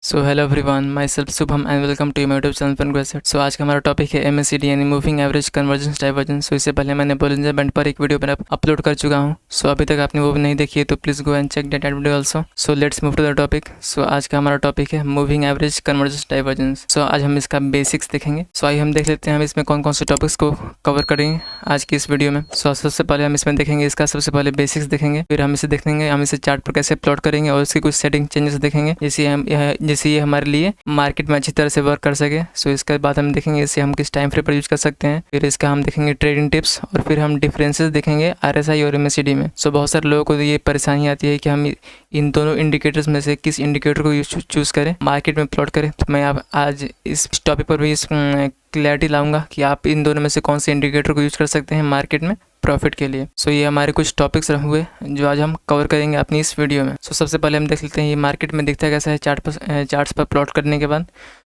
So hello everyone, myself Shubham and welcome to my YouTube channel fun ग्रेसेट। So आज का हमारा topic है एमएससीडी यानी moving average convergence divergence. So इससे पहले मैंने बोलिंजर बैंड पर एक वीडियो अपलोड कर चुका हूँ। सो अभी तक आपने वो भी नहीं देखी है तो please go and check that video also. So let's move to the topic. So आज का हमारा टॉपिक है moving average convergence divergence. So आज हम इसका बेसिक्स देखेंगे। सो आइए हम देख लेते हैं हम इसमें कौन कौन से टॉपिक्स को कवर करेंगे आज की इस वीडियो में। सो सबसे पहले हम इसमें देखेंगे इसका सबसे पहले बेसिक्स देखेंगे, फिर हम इसे देखेंगे हम इसे चार्ट पर कैसे प्लॉट करेंगे और उसकी कुछ सेटिंग चेंजेस देखेंगे जैसे ये हमारे लिए मार्केट में अच्छी तरह से वर्क कर सके। सो इसके बाद हम देखेंगे इसे हम किस टाइम फ्रेम पर यूज कर सकते हैं, फिर इसका हम देखेंगे ट्रेडिंग टिप्स और फिर हम डिफरेंसेस देखेंगे आरएसआई और एमएससीडी में। सो बहुत सारे लोगों को ये परेशानी आती है कि हम इन दोनों इंडिकेटर्स में से किस इंडिकेटर को चूज़ करें, मार्केट में प्लॉट करें। तो मैं आप आज इस टॉपिक पर भी इस क्लैरिटी लाऊंगा कि आप इन दोनों में से कौन से इंडिकेटर को यूज कर सकते हैं मार्केट में प्रॉफिट के लिए। सो ये हमारे कुछ टॉपिक्स हुए जो आज हम कवर करेंगे अपनी इस वीडियो में। सो सबसे पहले हम देख लेते हैं ये मार्केट में दिखता है कैसा है चार्ट्स पर प्लॉट करने के बाद।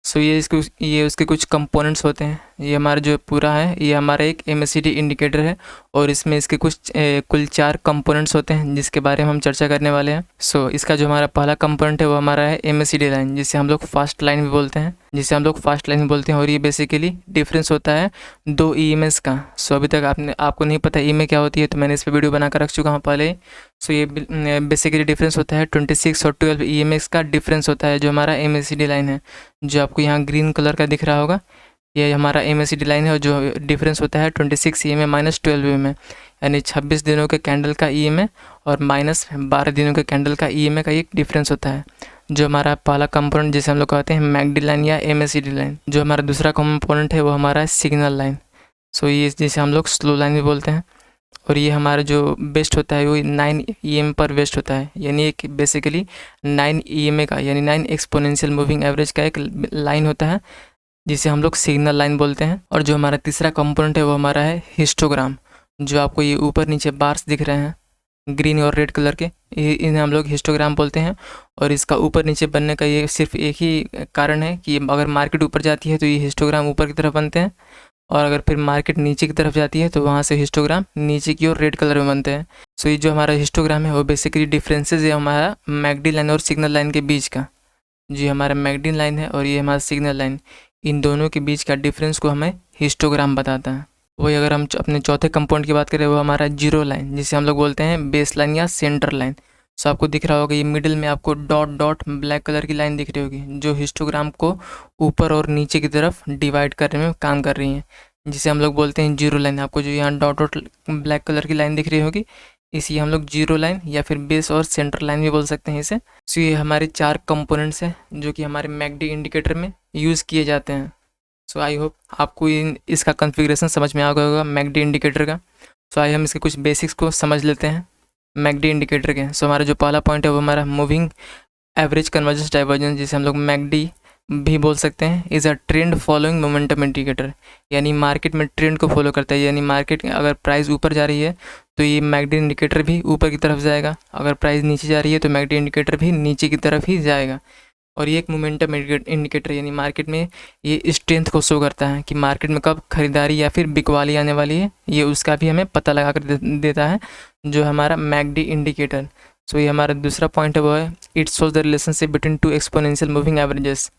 सो ये उसके कुछ कंपोनेंट्स होते हैं। ये हमारा जो पूरा है ये हमारा एक एमएससीडी इंडिकेटर है और इसमें इसके कुछ कुल 4 कंपोनेंट्स होते हैं जिसके बारे में हम चर्चा करने वाले हैं। सो इसका जो हमारा पहला कंपोनेंट है वो हमारा है एमएससीडी लाइन, जिसे हम लोग फास्ट लाइन भी बोलते हैं और ये बेसिकली डिफरेंस होता है 2 ईएमएस का। सो अभी तक आपको नहीं पता ईएमए क्या होती है तो मैंने इस पर वीडियो बनाकर रख चुका हूँ पहले ही। सो ये बेसिकली डिफरेंस होता है 26 और 12 ईएमएस का डिफरेंस होता है जो हमारा एमएससीडी लाइन है, जो आपको यहाँ ग्रीन कलर का दिख रहा होगा। ये हमारा एमएससीडी लाइन है और जो डिफरेंस होता है 26 ईएमए माइनस 12 ईएमए, यानी 26 दिनों के कैंडल का ईएमए और माइनस 12 दिनों के कैंडल का ईएमए का एक डिफरेंस होता है। जो हमारा पहला कंपोनेंट जिसे हम लोग कहते हैं मैकडी लाइन या एमएससीडी लाइन। जो हमारा दूसरा कंपोनेंट है वो हमारा है सिग्नल लाइन। सो ये जिसे हम लोग स्लो लाइन भी बोलते हैं और ये हमारा जो बेस्ट होता है वो 9 ईएम पर वेस्ट होता है, यानी एक बेसिकली 9 ईएमए का यानी 9 एक्सपोनेंशियल मूविंग एवरेज का एक लाइन होता है जिसे हम लोग सिग्नल लाइन बोलते हैं। और जो हमारा तीसरा कंपोनेंट है वो हमारा है हिस्टोग्राम। जो आपको ये ऊपर नीचे बार्स दिख रहे हैं ग्रीन और रेड कलर के, इन्हें हम लोग हिस्टोग्राम बोलते हैं। और इसका ऊपर नीचे बनने का ये सिर्फ एक ही कारण है कि अगर मार्केट ऊपर जाती है तो ये हिस्टोग्राम ऊपर की तरफ बनते हैं और अगर फिर मार्केट नीचे की तरफ जाती है तो वहाँ से हिस्टोग्राम नीचे की ओर रेड कलर में बनते हैं। सो ये जो हमारा हिस्टोग्राम है वो बेसिकली डिफरेंसेस है हमारा मैकडी लाइन और सिग्नल लाइन के बीच का। जो हमारा मैकडी लाइन है और ये हमारा सिग्नल लाइन, इन दोनों के बीच का डिफरेंस को हमें हिस्टोग्राम बताता है। वही अगर हम अपने चौथे कंपाउंड की बात करें वो हमारा जीरो लाइन, जिसे हम लोग बोलते हैं बेस लाइन या सेंटर लाइन। सो आपको दिख रहा होगा ये मिडिल में आपको डॉट डॉट ब्लैक कलर की लाइन दिख रही होगी जो हिस्टोग्राम को ऊपर और नीचे की तरफ डिवाइड करने में काम कर रही है, जिसे हम लोग बोलते हैं जीरो लाइन। आपको जो यहाँ डॉट डॉट ब्लैक कलर की लाइन दिख रही होगी इसी हम लोग जीरो लाइन या फिर बेस और सेंटर लाइन भी बोल सकते हैं इसे। सो ये हमारे 4 कंपोनेंट्स हैं जो कि हमारे मैकडी इंडिकेटर में यूज़ किए जाते हैं। सो आई होप आपको इसका कॉन्फ़िगरेशन समझ में आ गया होगा मैकडी इंडिकेटर का। सो आइए हम इसके कुछ बेसिक्स को समझ लेते हैं मैकडी इंडिकेटर के। सो हमारा जो पहला पॉइंट है वो हमारा मूविंग एवरेज कन्वर्जेंस डाइवर्जेंस, जिसे हम लोग मैकडी भी बोल सकते हैं, is a trend following momentum indicator. यानी मार्केट में ट्रेंड को फॉलो करता है, यानी मार्केट अगर प्राइस ऊपर जा रही है तो ये मैकडी इंडिकेटर भी ऊपर की तरफ जाएगा, अगर प्राइस नीचे जा रही है तो मैकडी इंडिकेटर भी नीचे की तरफ ही जाएगा। और ये एक मोमेंटम इंडिकेटर यानी मार्केट में ये स्ट्रेंथ को शो करता है कि मार्केट में कब खरीदारी या फिर बिकवाली आने वाली है, ये उसका भी हमें पता लगा कर देता है जो हमारा मैकडी इंडिकेटर। सो ये हमारा दूसरा पॉइंट है वो है it shows the relationship between 2 exponential moving averages.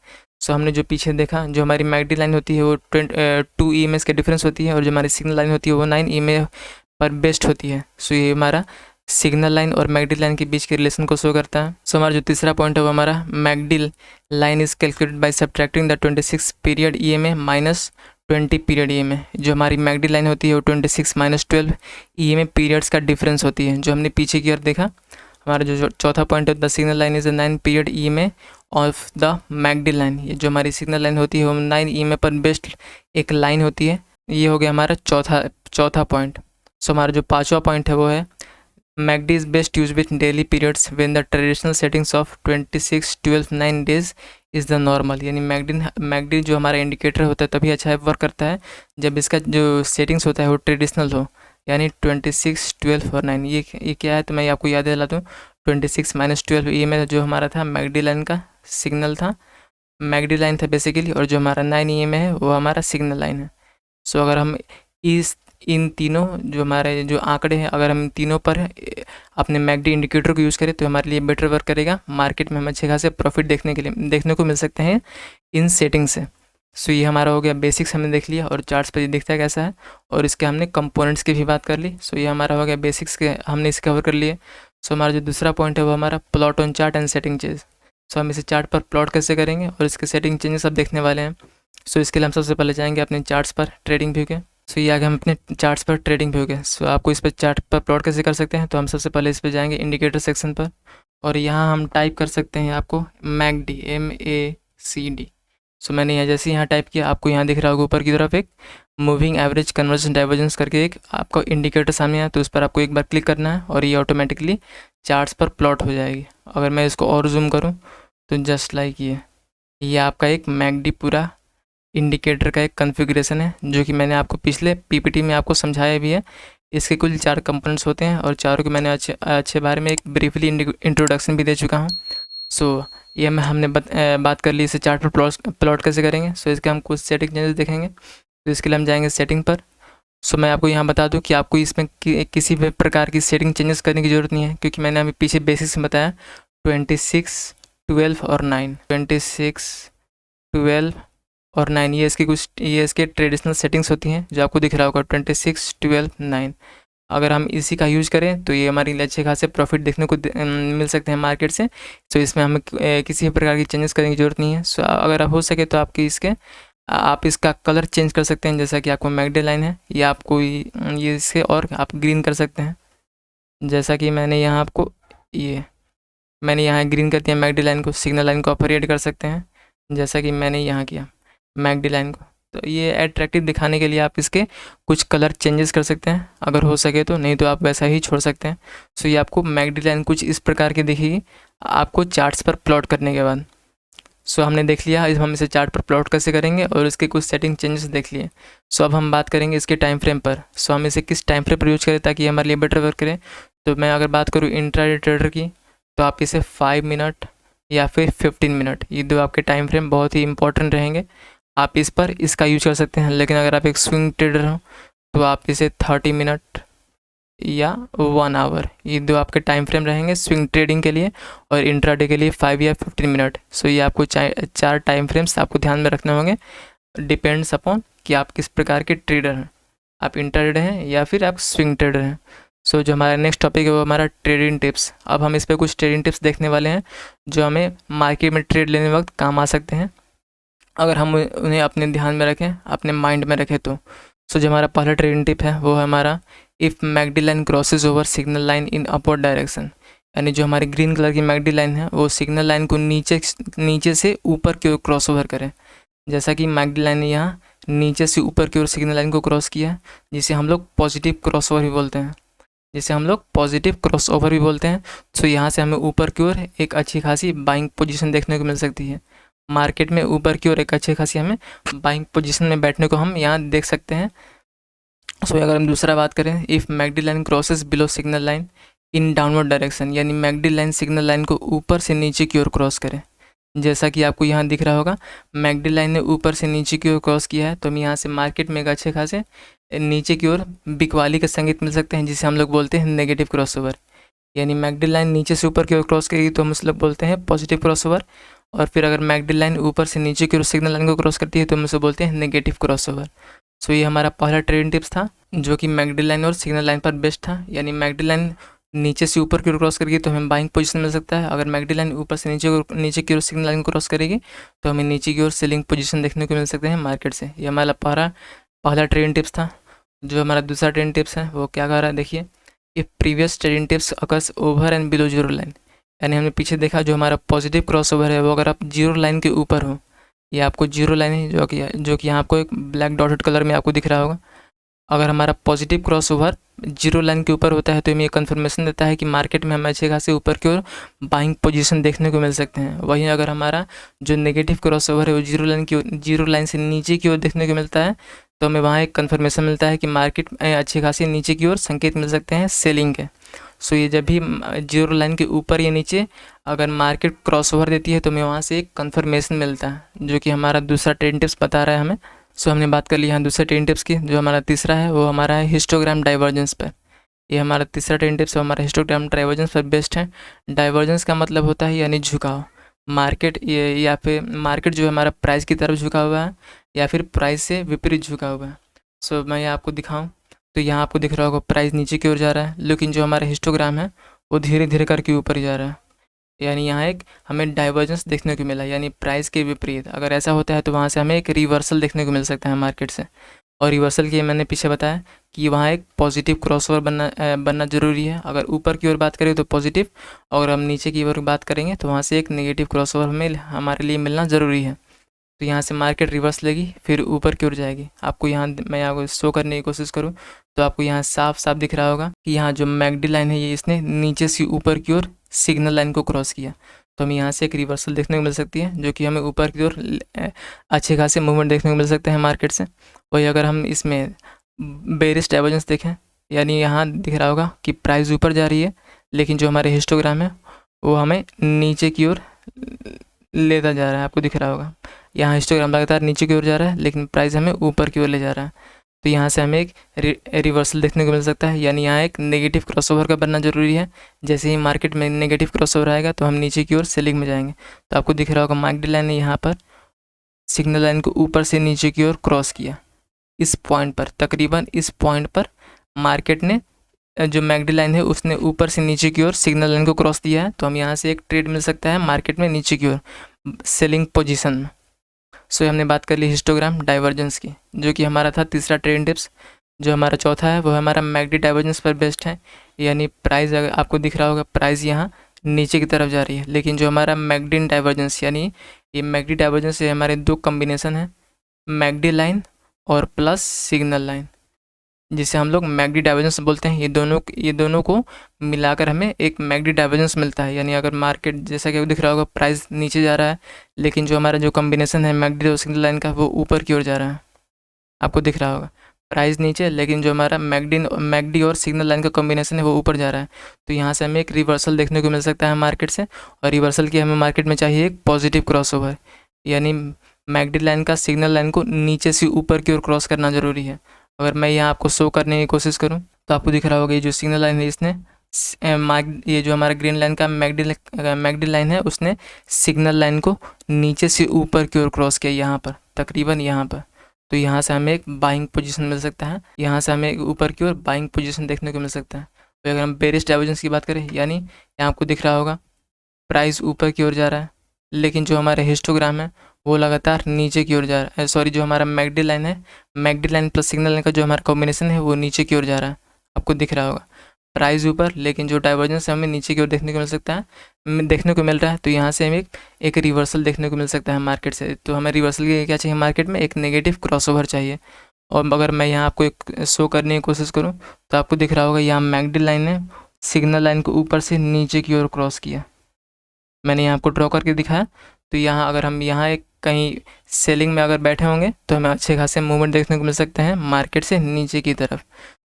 So हमने जो पीछे देखा जो हमारी मैकडी लाइन होती है वो 2 ईएमएस का डिफरेंस होती है और जो हमारी सिग्नल लाइन होती है वो 9 ईएमए पर बेस्ट होती है। सो ये हमारा सिग्नल लाइन और मैकडी लाइन के बीच के रिलेशन को शो करता है। सो हमारा जो तीसरा पॉइंट है वो हमारा McD line is calculated by subtracting the 26 period EMA minus 20 period EMA. जो हमारी मैकडी लाइन होती है वो 26 माइनस 12 ईएमए पीरियड्स का डिफरेंस होती है, जो हमने पीछे की ओर देखा। हमारा जो चौथा पॉइंट है the signal line is 9 period EMA of the McD line. ये जो हमारी सिग्नल लाइन होती है वो 9 ईएमए पर बेस्ट एक लाइन होती है। ये हो गया हमारा चौथा पॉइंट। सो हमारा जो पाँचवा पॉइंट है वो है McD is best use with daily periods when the traditional settings of 26, 12, 9 days is the normal. यानी मैकडी जो हमारा इंडिकेटर होता है तभी अच्छा वर्क करता है जब इसका जो सेटिंग्स होता है वो ट्रेडिशनल हो, यानी 26, 12 और 9। ये क्या है तो मैं आपको याद दिला दूँ 26 माइनस 12 ये में जो हमारा था मैकडी लाइन का सिग्नल था, मैकडी लाइन था बेसिकली, और जो हमारा 9 ई में है वो हमारा सिग्नल लाइन है। सो अगर हम इन तीनों जो हमारे जो आंकड़े हैं, अगर हम इन तीनों पर अपने मैकडी इंडिकेटर को यूज़ करें तो हमारे लिए बेटर वर्क करेगा। मार्केट में हम अच्छे खासे प्रॉफिट देखने को मिल सकते हैं इन सेटिंग से। सो ये हमारा हो गया बेसिक्स, हमने देख लिया और चार्ट्स पर ये दिखता है कैसा है, और इसके हमने कंपोनेंट्स की भी बात कर ली। सो ये हमारा हो गया बेसिक्स के, हमने इसे कवर कर लिए। सो हमारा जो दूसरा पॉइंट है वो हमारा plot on chart and setting change. So हम इसे चार्ट पर प्लॉट कैसे करेंगे और इसके सेटिंग चेंजेस अब देखने वाले हैं। सो इसके लिए हम सबसे पहले जाएंगे अपने चार्ट्स पर ट्रेडिंग व्यू के। सो ये आगे हम अपने चार्ट्स पर ट्रेडिंग व्यू के। सो आपको इस पर चार्ट पर प्लॉट कैसे कर सकते हैं, तो हम सबसे पहले इस पर जाएंगे इंडिकेटर सेक्शन पर, और यहाँ हम टाइप कर सकते हैं आपको मैकडी, MACD। सो मैंने यहाँ जैसे यहाँ टाइप किया, आपको यहाँ दिख रहा होगा ऊपर की तरफ एक मूविंग एवरेज कन्वर्जेंस डाइवर्जेंस करके एक आपका इंडिकेटर सामने आया, तो उस पर आपको एक बार क्लिक करना है और ये ऑटोमेटिकली चार्ट्स पर प्लॉट हो जाएगी। अगर मैं इसको और जूम करूँ तो जस्ट लाइक ये आपका एक मैकडी पूरा इंडिकेटर का एक कॉन्फ़िगरेशन है, जो कि मैंने आपको पिछले PPT में आपको समझाया भी है। इसके कुल 4 कंपोनेंट्स होते हैं और चारों के मैंने अच्छे बारे में एक ब्रीफली इंट्रोडक्शन भी दे चुका हूँ। सो ये हमने बात कर ली इसे चार्ट पर प्लॉट कैसे करेंगे। सो इसके हम कुछ सेटिंग चेंजेस देखेंगे। तो इसके लिए हम जाएंगे सेटिंग पर। सो मैं आपको यहाँ बता दूँ कि आपको इसमें किसी भी प्रकार की सेटिंग चेंजेस करने की ज़रूरत नहीं है, क्योंकि मैंने अभी पीछे बेसिक्स में बताया 26, 12 और 9, 26, 12 और 9, ये इसके ट्रेडिशनल सेटिंग्स होती हैं जो आपको दिख रहा होगा 26, 12, 9। अगर हम इसी का यूज़ करें तो ये हमारे लिए अच्छे खासे प्रॉफिट देखने को मिल सकते हैं मार्केट से। सो इसमें हमें किसी भी प्रकार की चेंजेस करने की ज़रूरत नहीं है। सो अगर आप हो सके तो आप इसका कलर चेंज कर सकते हैं, जैसा कि आपको मैकडी लाइन है, या आपको ये इससे और आप ग्रीन कर सकते हैं, जैसा कि मैंने यहाँ ग्रीन कर दिया मैकडी लाइन को। सिग्नल लाइन को आप रेड कर सकते हैं, जैसा कि मैंने यहाँ किया मैकडी लाइन को। तो ये अट्रैक्टिव दिखाने के लिए आप इसके कुछ कलर चेंजेस कर सकते हैं अगर हो सके तो, नहीं तो आप वैसा ही छोड़ सकते हैं। सो ये आपको मैकडी लाइन कुछ इस प्रकार की दिखेगी आपको चार्ट्स पर प्लॉट करने के बाद। सो हमने देख लिया हम इसे चार्ट पर प्लॉट कैसे करेंगे और इसके कुछ सेटिंग चेंजेस देख लिए। सो अब हम बात करेंगे इसके टाइम फ्रेम पर। सो हम इसे किस टाइम फ्रेम पर यूज करें ताकि हमारे लिए बेटर वर्क करें। तो मैं अगर बात करूँ इंट्राडे ट्रेडर की, तो आप इसे 5 मिनट या फिर 15 मिनट, ये दो आपके टाइम फ्रेम बहुत ही इंपॉर्टेंट रहेंगे। आप इस पर इसका यूज कर सकते हैं। लेकिन अगर आप एक स्विंग ट्रेडर हो तो आप इसे 30 मिनट या 1 आवर, ये दो आपके टाइम फ्रेम रहेंगे स्विंग ट्रेडिंग के लिए, और इंट्राडे के लिए 5 या 15 मिनट। सो ये आपको 4 टाइम फ्रेम्स आपको ध्यान में रखने होंगे, डिपेंड्स अपॉन कि आप किस प्रकार के ट्रेडर हैं, आप इंट्राडे हैं या फिर आप स्विंग ट्रेडर हैं। सो जो हमारा नेक्स्ट टॉपिक है वो हमारा ट्रेडिंग टिप्स। अब हम इस पर कुछ ट्रेडिंग टिप्स देखने वाले हैं जो हमें मार्केट में ट्रेड लेने वक्त काम आ सकते हैं, अगर हम उन्हें अपने ध्यान में रखें, अपने माइंड में रखें तो। सो जो हमारा पहला ट्रेडिंग टिप है वो है हमारा if McD line crosses over signal line in upward direction, यानी जो हमारी ग्रीन कलर की मैकडी लाइन है वो सिग्नल लाइन को नीचे से ऊपर की ओर क्रॉस ओवर करें। जैसा कि मैकडी लाइन ने यहाँ नीचे से ऊपर की ओर सिग्नल लाइन को क्रॉस किया है, जिसे हम लोग पॉजिटिव क्रॉस ओवर भी बोलते हैं, सो यहाँ से हमें ऊपर की ओर एक अच्छी खासी बाइंग पोजीशन देखने को मिल सकती है। मार्केट में ऊपर की ओर एक अच्छी खासी हमें बाइंग पोजीशन में बैठने को हम यहाँ देख सकते हैं। सो अगर हम दूसरा बात करें, if McD line crosses below signal line in downward direction, यानी मैकडी लाइन सिग्नल लाइन को ऊपर से नीचे की ओर क्रॉस करें। जैसा कि आपको यहाँ दिख रहा होगा मैकडी लाइन ने ऊपर से नीचे की ओर क्रॉस किया है, तो हम यहाँ से मार्केट में एक अच्छे खासे नीचे की ओर बिकवाली के संकेत मिल सकते हैं, जिसे हम लोग बोलते हैं नेगेटिव क्रॉसओवर। यानी मैकडी लाइन नीचे से ऊपर की ओर क्रॉस करेगी तो हम उसे लोग बोलते हैं पॉजिटिव क्रॉसओवर, और फिर अगर मैकडी लाइन ऊपर से नीचे की ओर सिग्नल लाइन को क्रॉस करती है तो हम उसे बोलते हैं नेगेटिव क्रॉसओवर। सो ये हमारा पहला ट्रेडिंग टिप्स था जो कि मैकडी लाइन और सिग्नल लाइन पर बेस्ड था। यानी मैकडी लाइन नीचे से ऊपर की ओर क्रॉस करेगी तो हमें बाइंग पोजीशन मिल सकता है, अगर मैकडी लाइन ऊपर से नीचे की ओर सिग्नल लाइन को क्रॉस करेगी तो हमें नीचे की ओर सेलिंग पोजीशन देखने को मिल सकते हैं मार्केट से। ये हमारा पहला ट्रेडिंग टिप्स था। जो हमारा दूसरा ट्रेडिंग टिप्स है वो क्या कह रहा है, देखिए, if previous trading tips occurs over and below zero line, यानी हमने पीछे देखा जो हमारा पॉजिटिव क्रॉसओवर है वो अगर आप जीरो लाइन के ऊपर हो, ये आपको जीरो लाइन है जो कि यहाँ आपको एक ब्लैक डॉटेड कलर में आपको दिख रहा होगा, अगर हमारा पॉजिटिव क्रॉसओवर जीरो लाइन के ऊपर होता है तो हमें ये कन्फर्मेशन देता है कि मार्केट में हमें अच्छे खासे ऊपर की ओर बाइंग पोजीशन देखने को मिल सकते हैं। वहीं अगर हमारा जो नेगेटिव क्रॉसओवर है वो जीरो लाइन से नीचे की ओर देखने को मिलता है तो हमें वहाँ एक कन्फर्मेशन मिलता है कि मार्केट में अच्छे खासे नीचे की ओर संकेत मिल सकते हैं सेलिंग के। सो ये जब भी जीरो लाइन के ऊपर या नीचे अगर मार्केट क्रॉसओवर देती है तो हमें वहाँ से एक कन्फर्मेशन मिलता है, जो कि हमारा दूसरा ट्रेडिंग टिप्स बता रहा है हमें। सो हमने बात कर ली यहाँ दूसरे ट्रेडिंग टिप्स की। जो हमारा तीसरा है वो हमारा है हिस्टोग्राम डाइवर्जेंस पर। ये हमारा तीसरा ट्रेडिंग टिप्स हमारा हिस्टोग्राम डाइवर्जेंस पर बेस्ड है। डाइवर्जेंस का मतलब होता है यानी झुकाव। मार्केट ये या फिर मार्केट जो है हमारा प्राइस की तरफ झुका हुआ है या फिर प्राइस से विपरीत झुका हुआ है। सो मैं ये आपको दिखाऊं तो यहाँ आपको दिख रहा होगा प्राइस नीचे की ओर जा रहा है, लेकिन जो हमारा हिस्टोग्राम है वो धीरे धीरे करके ऊपर जा रहा है। यानी यहाँ एक हमें डाइवर्जेंस देखने को मिला, यानी प्राइस के विपरीत। अगर ऐसा होता है तो वहाँ से हमें एक रिवर्सल देखने को मिल सकता है मार्केट से। और रिवर्सल की मैंने पीछे बताया कि वहाँ एक पॉजिटिव क्रॉसओवर बनना ज़रूरी है। अगर ऊपर की ओर बात करें तो पॉजिटिव, और हम नीचे की ओर बात करेंगे तो वहाँ से एक नेगेटिव क्रॉसओवर हमें हमारे लिए मिलना ज़रूरी है। तो यहाँ से मार्केट रिवर्स लेगी फिर ऊपर की ओर जाएगी। आपको यहाँ मैं आपको शो करने की कोशिश करूँ तो आपको यहाँ साफ साफ दिख रहा होगा कि यहाँ जो मैकडी लाइन है ये इसने नीचे से ऊपर की ओर सिग्नल लाइन को क्रॉस किया। तो हमें यहाँ से एक रिवर्सल देखने को मिल सकती है, जो कि हमें ऊपर की ओर अच्छे खासे मूवमेंट देखने को मिल सकते हैं मार्केट से। वही अगर हम इसमें बेरिश डाइवर्जेंस देखें, यानी यहाँ दिख रहा होगा कि प्राइस ऊपर जा रही है, लेकिन जो हमारे हिस्टोग्राम है वो हमें नीचे की ओर लेता जा रहा है। आपको दिख रहा होगा यहाँ हिस्टोग्राम लगातार नीचे की ओर जा रहा है, लेकिन प्राइस हमें ऊपर की ओर ले जा रहा है। तो यहाँ से हमें एक रिवर्सल देखने को मिल सकता है, यानी यहाँ एक नेगेटिव क्रॉसओवर का बनना जरूरी है। जैसे ही मार्केट में नेगेटिव क्रॉसओवर आएगा तो हम नीचे की ओर सेलिंग में जाएंगे। तो आपको दिख रहा होगा मैकडी लाइन ने यहाँ पर सिग्नल लाइन को ऊपर से नीचे की ओर क्रॉस किया। इस पॉइंट पर, तकरीबन इस पॉइंट पर मार्केट ने जो मैकडी लाइन है उसने ऊपर से नीचे की ओर सिग्नल लाइन को क्रॉस दिया है। तो हम यहाँ से एक ट्रेड मिल सकता है मार्केट में नीचे की ओर सेलिंग पोजीशन में। सो हमने बात कर ली हिस्टोग्राम डाइवर्जेंस की, जो कि हमारा था तीसरा ट्रेडिंग टिप्स। जो हमारा चौथा है वो हमारा मैकडी डाइवर्जेंस पर बेस्ड है। यानी प्राइस, अगर आपको दिख रहा होगा प्राइस यहाँ नीचे की तरफ जा रही है, लेकिन जो हमारा मैकडी डाइवर्जेंस, यानी ये मैकडी डाइवर्जेंस ये हमारे दो कॉम्बिनेशन है, मैकडी लाइन और प्लस सिग्नल लाइन, जिसे हम लोग मैकडी डाइवर्जेंस बोलते हैं। ये दोनों को मिलाकर हमें एक मैकडी डाइवर्जेंस मिलता है। यानी अगर मार्केट, जैसा कि दिख रहा होगा, प्राइस नीचे जा रहा है, लेकिन जो हमारा जो कॉम्बिनेशन है मैकडी और सिग्नल लाइन का वो ऊपर की ओर जा रहा है। आपको दिख रहा होगा प्राइस नीचे, लेकिन जो हमारा मैकडी और सिग्नल लाइन का कॉम्बिनेशन है वो ऊपर जा रहा है। तो यहाँ से हमें एक रिवर्सल देखने को मिल सकता है मार्केट से। और रिवर्सल की हमें मार्केट में चाहिए एक पॉजिटिव क्रॉसओवर, यानी मैकडी लाइन का सिग्नल लाइन को नीचे से ऊपर की ओर क्रॉस करना ज़रूरी है। अगर मैं यहाँ आपको शो करने की कोशिश करूँ तो आपको दिख रहा होगा ये जो सिग्नल लाइन है इसने ये जो हमारा ग्रीन लाइन का मैकडी लाइन है उसने सिग्नल लाइन को नीचे से ऊपर की ओर क्रॉस किया, यहाँ पर, तकरीबन यहाँ पर। तो यहाँ से हमें एक बाइंग पोजीशन मिल सकता है, यहाँ से हमें ऊपर की ओर बाइंग पोजीशन देखने को मिल सकता है। तो अगर हम बेरिश डाइवर्जेंस की बात करें, यानी यहाँ आपको दिख रहा होगा प्राइस ऊपर की ओर जा रहा है, लेकिन जो हमारा हिस्टोग्राम है वो लगातार नीचे की ओर जा रहा है। सॉरी, जो हमारा मैकडी लाइन है, McD line plus signal line का जो हमारा कॉम्बिनेशन है वो नीचे की ओर जा रहा है। आपको दिख रहा होगा प्राइस ऊपर, लेकिन जो डाइवर्जेंस है हमें नीचे की ओर देखने को मिल सकता है, देखने को मिल रहा है। तो यहाँ से हमें एक रिवर्सल देखने को मिल सकता है मार्केट से। तो हमें रिवर्सल के क्या चाहिए मार्केट में, एक नेगेटिव क्रॉसओवर चाहिए। और अगर मैं यहाँ आपको एक शो करने की कोशिश करूँ तो आपको दिख रहा होगा यहाँ मैकडी लाइन ने सिग्नल लाइन को ऊपर से नीचे की ओर क्रॉस किया। मैंने यहाँ आपको ड्रॉ करके दिखाया। तो यहाँ अगर हम यहाँ एक कहीं सेलिंग में अगर बैठे होंगे तो हमें अच्छे खासे मूवमेंट देखने को मिल सकते हैं मार्केट से नीचे की तरफ।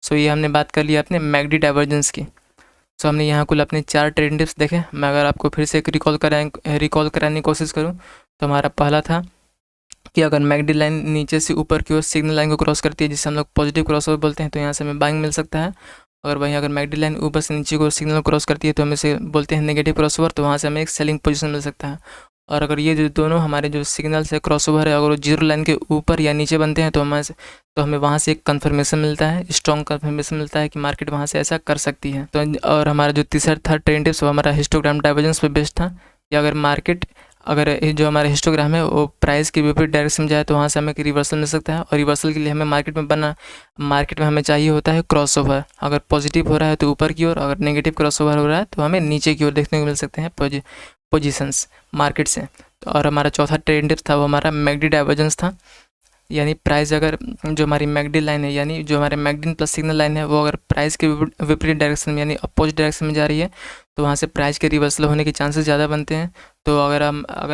सो ये हमने बात कर लिया अपने मैकडी डाइवर्जेंस की। सो हमने यहाँ कुल अपने 4 ट्रेडिंग टिप्स देखे। मैं अगर आपको फिर से एक रिकॉल कराने की कोशिश करूँ तो हमारा पहला था कि अगर मैकडी लाइन नीचे से ऊपर की ओर सिग्नल लाइन को क्रॉस करती है, जिसे हम लोग पॉजिटिव क्रॉसओवर बोलते हैं, तो यहाँ से हमें बाइंग मिल सकता है। और वहीं अगर मैकडी लाइन ऊपर से नीचे को सिग्नल क्रॉस करती है तो हमें से बोलते हैं नेगेटिव क्रॉसओवर, तो वहाँ से हमें एक सेलिंग पोजीशन मिल सकता है। और अगर ये जो दोनों हमारे जो सिग्नल से क्रॉसओवर है अगर वो जीरो लाइन के ऊपर या नीचे बनते हैं तो हमें वहाँ से एक कन्फर्मेशन मिलता है, स्ट्रॉन्ग कन्फर्मेशन मिलता है कि मार्केट वहाँ से ऐसा कर सकती है। तो और हमारा जो तीसरा था ट्रेंड टिप्स वो हमारा हिस्टोग्राम डाइवर्जेंस पे बेस्ड था। कि अगर मार्केट, अगर जो हमारा हिस्टोग्राम है वो प्राइस के विपरीत डायरेक्शन में जाए तो वहाँ से हमें एक रिवर्सल मिल सकता है। और रिवर्सल के लिए हमें मार्केट में हमें चाहिए होता है क्रॉसओवर। अगर पॉजिटिव हो रहा है तो ऊपर की ओर, अगर नेगेटिव क्रॉसओवर हो रहा है तो हमें नीचे की ओर देखने को मिल सकते हैं पोजीशंस मार्केट से। तो और हमारा चौथा ट्रेंड टिप्स था वो हमारा मैकडी डाइवर्जेंस था। यानी प्राइस, अगर जो हमारी मैकडी लाइन है, यानी जो हमारे मैकडी प्लस सिग्नल लाइन है, वो अगर प्राइस के विपरीत डायरेक्शन में यानी अपोजिट डायरेक्शन में जा रही है तो वहाँ से प्राइस के रिवर्सल होने के चांसेस ज़्यादा बनते हैं। तो अगर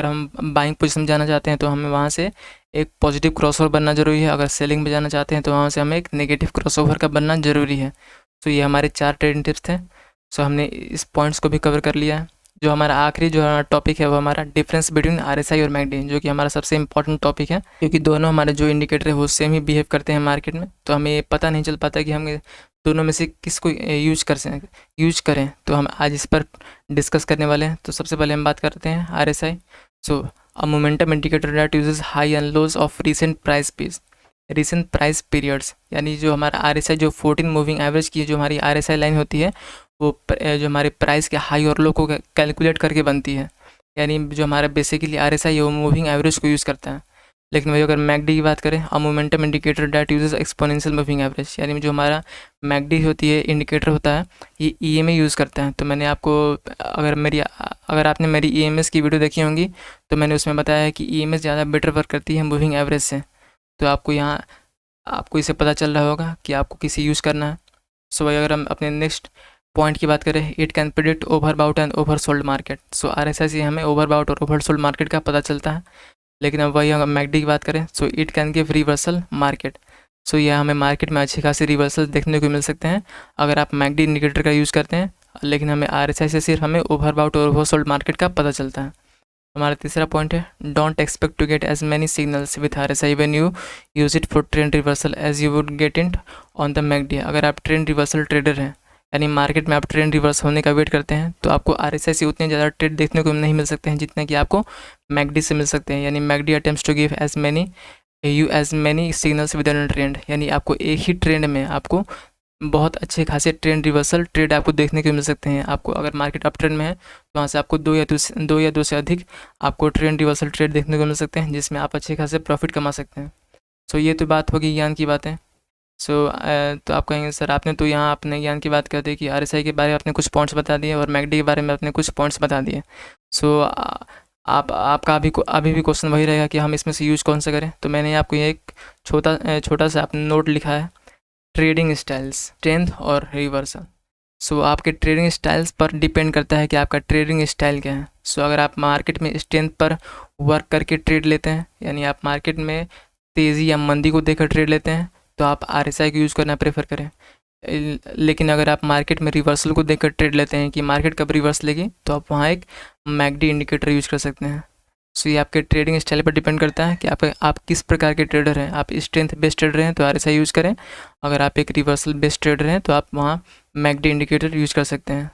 हम बाइंग पोजीशन में जाना चाहते हैं तो हमें वहाँ से एक पॉजिटिव क्रॉसओवर बनना जरूरी है। अगर सेलिंग में जाना चाहते हैं तो वहाँ से हमें एक नेगेटिव क्रॉसओवर का बनना जरूरी है। तो ये हमारे 4 ट्रेडिंग टिप्स थे। सो हमने इस पॉइंट्स को भी कवर कर लिया है। जो हमारा आखिरी जो हमारा टॉपिक है वो हमारा डिफरेंस बिटवीन आरएसआई और मैकडी, जो कि हमारा सबसे इंपॉर्टेंट टॉपिक है, क्योंकि दोनों हमारे जो इंडिकेटर है वो सेम ही बिहेव करते हैं मार्केट में। तो हमें पता नहीं चल पाता कि हम दोनों में से किसको यूज करें। तो हम आज इस पर डिस्कस करने वाले हैं। तो सबसे पहले हम बात करते हैं RSI. So a momentum indicator that uses high and lows of recent price periods, यानी जो हमारा आरएसआई जो 14 मूविंग एवरेज की जो हमारी आरएसआई लाइन होती है वो जो हमारे प्राइस के हाई और लो को कैलकुलेट करके बनती है। यानी जो हमारा बेसिकली आरएसआई है वो मूविंग एवरेज को यूज़ करता है। लेकिन वही अगर मैकडी की बात करें, a momentum indicator that uses exponential moving average, यानी जो हमारा मैकडी होती है इंडिकेटर होता है ये ईएमए यूज़ करता है। तो मैंने आपको अगर आपने मेरी ईएमएस की वीडियो देखी होंगी तो मैंने उसमें बताया है कि ईएमएस ज़्यादा बेटर वर्क करती है मूविंग एवरेज से। तो आपको इसे पता चल रहा होगा कि आपको किसे यूज़ करना है। सो वही अगर हम अपने नेक्स्ट पॉइंट की बात करें, it can predict overbought and oversold market. So RSI से हमें ओवरबाउट और ओवरसोल्ड मार्केट का पता चलता है। लेकिन अब वही अगर मैकडी की बात करें, so it can give reversal market. So यह हमें मार्केट में अच्छी खासी रिवर्सल देखने को मिल सकते हैं अगर आप मैकडी इंडिकेटर का यूज़ करते हैं। लेकिन हमें आरएसआई से सिर्फ हमें ओवरबाउट और ओवरसोल्ड मार्केट का पता चलता है। हमारा तीसरा पॉइंट है, don't expect to get as many signals with RSI when you use it for trend reversal as you would get it on the MACD. अगर आप ट्रेंड रिवर्सल ट्रेडर हैं, यानी मार्केट में आप ट्रेंड रिवर्स होने का wait करते हैं, तो आपको आरएसआई से उतने ज़्यादा ट्रेड देखने को नहीं मिल सकते हैं जितने कि आपको मैकडी से मिल सकते हैं। यानी MACD attempts to give as many signals within trend, यानी आपको एक ही ट्रेंड में आपको बहुत अच्छे खासे ट्रेंड रिवर्सल ट्रेड आपको देखने को मिल सकते हैं। आपको अगर मार्केट अप ट्रेंड में है तो वहाँ से आपको दो या दो से अधिक आपको ट्रेंड रिवर्सल ट्रेड देखने को मिल सकते हैं, जिसमें आप अच्छे खासे प्रॉफिट कमा सकते हैं। सो ये तो बात होगी ज्ञान की बातें। तो आप कहेंगे सर आपने तो यहाँ अपने ज्ञान की बात कर दी कि आरएसआई के बारे में आपने कुछ पॉइंट्स बता दिए और मैकडी के बारे में आपने कुछ पॉइंट्स बता दिए। सो आपका अभी भी क्वेश्चन वही रहेगा कि हम इसमें से यूज़ कौन सा करें। तो मैंने आपको ये एक छोटा सा आपने नोट लिखा है, ट्रेडिंग स्टाइल्स, स्ट्रेंथ और रिवर्सल। सो आपके ट्रेडिंग स्टाइल्स पर डिपेंड करता है कि आपका ट्रेडिंग स्टाइल क्या है। सो अगर आप मार्केट में स्ट्रेंथ पर वर्क करके ट्रेड लेते हैं, यानी आप मार्केट में तेज़ी या मंदी को देखकर ट्रेड लेते हैं, तो आप आरएसआई को यूज़ करना प्रेफर करें। लेकिन अगर आप मार्केट में रिवर्सल को देखकर ट्रेड लेते हैं कि मार्केट कब रिवर्स लेगी, तो आप वहाँ एक मैकडी इंडिकेटर यूज़ कर सकते हैं। सो ये आपके ट्रेडिंग स्टाइल पर डिपेंड करता है कि आप किस प्रकार के ट्रेडर हैं। आप स्ट्रेंथ बेस्ड ट्रेडर हैं तो आरएसआई यूज़ करें। अगर आप एक रिवर्सल बेस्ड ट्रेडर हैं तो आप वहाँ मैकडी इंडिकेटर यूज़ कर सकते हैं।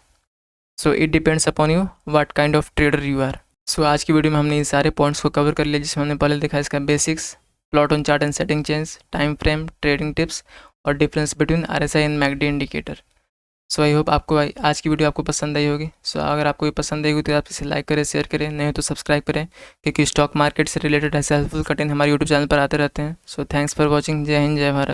So it depends upon you what kind of trader you are. So आज की वीडियो में हमने इन सारे पॉइंट्स को कवर कर लिया, जिसमें हमने पहले देखा इसका basics, plot on chart and setting change, time frame, trading tips और difference between RSI and MACD indicator. So I hope आपको आज की वीडियो आपको पसंद आई होगी। सो अगर आपको ये पसंद आई होगी तो आप इसे लाइक करें, शेयर करें, नहीं हो तो सब्सक्राइब करें, क्योंकि स्टॉक मार्केट से रिलेटेड ऐसे हेल्पफुल कंटेंट हमारे यूट्यूब चैनल पर आते रहते हैं। So thanks for watching. जय हिंद, जय भारत।